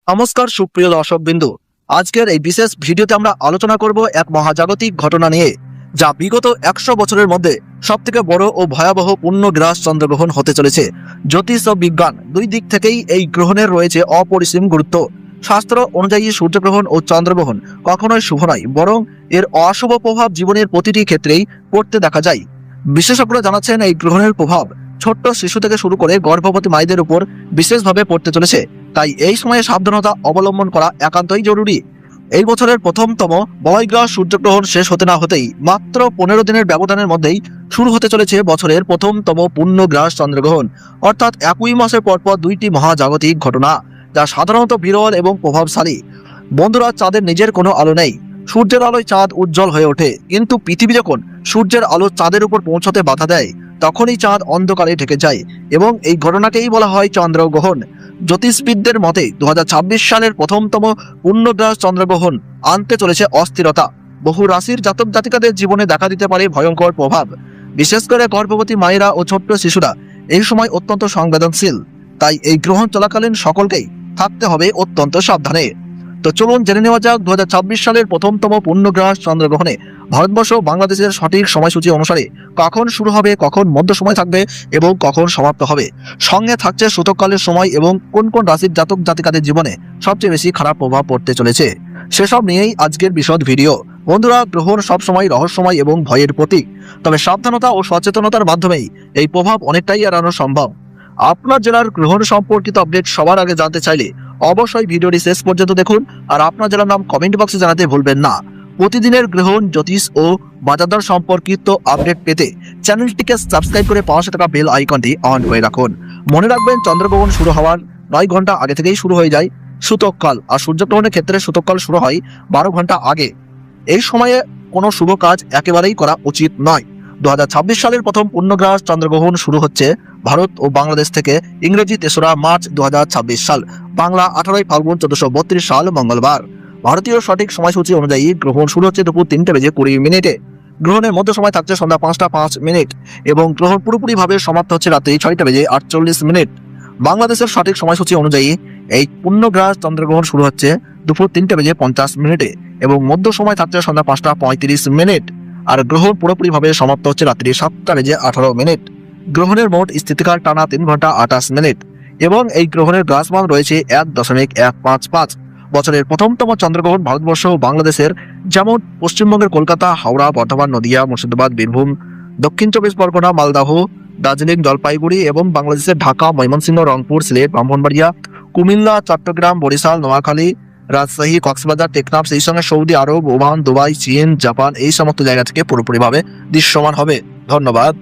নমস্কার সুপ্রিয় দর্শকবৃন্দ, আজকের এই বিশেষ ভিডিওতে আমরা আলোচনা করব এক মহাজাগতিক ঘটনা নিয়ে, যা বিগত 100 বছরের মধ্যে সবথেকে বড় ও ভয়াবহ পূর্ণগ্রাস চন্দ্রগ্রহণ হতে চলেছে। জ্যোতিষ ও বিজ্ঞান দুই দিক থেকেই এই গ্রহণের রয়েছে অপরিসীম গুরুত্ব। শাস্ত্র অনুযায়ী সূর্যগ্রহণ ও চন্দ্রগ্রহণ কখনোই শুভ নয়, বরং এর অশুভ প্রভাব জীবনের প্রতিটি ক্ষেত্রেই পড়তে দেখা যায়। বিশেষজ্ঞরা জানাচ্ছেন, এই গ্রহণের প্রভাব ছোট্ট শিশু থেকে শুরু করে গর্ভবতী মায়েদের উপর বিশেষভাবে পড়তে চলেছে। তাই এই সময়ে সাবধানতা অবলম্বন করা একান্তই জরুরি। এই বছরের প্রথমতম বলয়গ্রাস সূর্যগ্রহণ শেষ হতে না হতেই মাত্র 15 দিনের ব্যবধানের মধ্যেই শুরু হতে চলেছে বছরের প্রথমতম পূর্ণগ্রাস চন্দ্রগ্রহণ, অর্থাৎ একই মাসের পরপর দুইটি মহাজাগতিক ঘটনা, যা সাধারণত বিরল এবং প্রভাবশালী। বন্ধুরা, চাঁদের নিজের কোনো আলো নেই। সূর্যের আলোয় চাঁদ উজ্জ্বল হয়ে ওঠে, কিন্তু পৃথিবী যখন সূর্যের আলো চাঁদের উপর পৌঁছতে বাধা দেয়, তখনই চাঁদ অন্ধকারে ঢেকে যায় এবং এই ঘটনাকেই বলা হয় চন্দ্রগ্রহণ। জ্যোতিষবিদদের মতে 2026 সালের প্রথমতম পূর্ণগ্রাস চন্দ্রগ্রহণ আনতে চলেছে অস্থিরতা। বহু রাশির জাতক জাতিকাদের জীবনে দেখা দিতে পারে ভয়ঙ্কর প্রভাব। বিশেষ করে গর্ভবতী মায়েরা ও ছোট্ট শিশুরা এই সময় অত্যন্ত সংবেদনশীল। তাই এই গ্রহণ চলাকালীন সকলকেই থাকতে হবে অত্যন্ত সাবধানে। তো চলুন জেনে নেওয়া যাক 2026 সালের প্রথমতম পূর্ণগ্রাস চন্দ্রগ্রহণে ভারতবর্ষ ও বাংলাদেশের সঠিক সময়সূচি অনুসারে কখন শুরু হবে, কখন মধ্য সময় থাকবে এবং কখন সমাপ্ত হবে। সঙ্গে থাকছে সূতককালের সময় এবং কোন কোন রাশির জাতক জাতিকাদের জীবনে সবচেয়ে বেশি খারাপ প্রভাব পড়তে চলেছে, সেসব নিয়েই আজকের বিশদ ভিডিও। বন্ধুরা, গ্রহণ সবসময় রহস্যময় এবং ভয়ের প্রতীক, তবে সাবধানতা ও সচেতনতার মাধ্যমেই এই প্রভাব অনেকটাই এড়ানো সম্ভব। আপনার জেলার গ্রহণ সম্পর্কিত আপডেট সবার আগে জানতে চাইলে অবশ্যই ভিডিওটি শেষ পর্যন্ত দেখুন, আর আপনার জেলার নাম কমেন্ট বক্সে জানাতে ভুলবেন না। প্রতিদিনের গ্রহণ, জ্যোতিষ ও বাজারদর সম্পর্কিত আপডেট পেতে চ্যানেলটিকে সাবস্ক্রাইব করে পাশে থাকা বেল আইকনটি অন করে রাখুন। মনে রাখবেন, চন্দ্রগ্রহণ শুরু হওয়ার 9 ঘন্টা আগে থেকেই শুরু হয়ে যায় সূতককাল, আর সূর্যগ্রহণের ক্ষেত্রে সূতককাল শুরু হয় 12 ঘন্টা আগে। এই সময়ে কোনো শুভ কাজ একেবারেই করা উচিত নয়। 2026 সালের প্রথম পূর্ণগ্রাস চন্দ্রগ্রহণ শুরু হচ্ছে ভারত ও বাংলাদেশ থেকে ইংরেজি 3রা মার্চ 2026 সাল, বাংলা 18ই ফাল্গুন 1432 সাল মঙ্গলবার। ভারতীয় সঠিক সময়সূচি অনুযায়ী গ্রহণ শুরু হচ্ছে দুপুর 3:20 গ্রহণের মধ্য সময় থাকছে সন্ধ্যা 5:05 এবং গ্রহণ পুরোপুরিভাবে সমাপ্ত হচ্ছে রাত্রি 6:48। বাংলাদেশের সঠিক সময়সূচি অনুযায়ী এই পূর্ণগ্রাস চন্দ্রগ্রহণ শুরু হচ্ছে দুপুর 3:50 এবং মধ্য সময় থাকছে সন্ধ্যা 5:35, আর গ্রহণ পুরোপুরিভাবে সমাপ্ত হচ্ছে রাত্রি 7:18। গ্রহণের মোট স্থিতিকাল টানা 3 ঘন্টা 28 মিনিট এবং এই গ্রহণের গ্রাসমান রয়েছে 1.155। বছরের প্রথমতম চন্দ্রগ্রহণ ভারতবর্ষ ও বাংলাদেশের যেমন পশ্চিমবঙ্গের কলকাতা, হাওড়া, বর্ধমান, নদিয়া, মুর্শিদাবাদ, বীরভূম, দক্ষিণ 24 পরগনা, মালদহ, দার্জিলিং, জলপাইগুড়ি এবং বাংলাদেশের ঢাকা, ময়মনসিংহ, রংপুর, সিলেট, ব্রাহ্মণবাড়িয়া, কুমিল্লা, চট্টগ্রাম, বরিশাল, নোয়াখালী, রাজশাহী, কক্সবাজার, টেকনাফ, সেই সঙ্গে সৌদি আরব, ওমান, দুবাই, চীন, জাপান, এই সমস্ত জায়গা থেকে পুরোপুরিভাবে দৃশ্যমান হবে। ধন্যবাদ।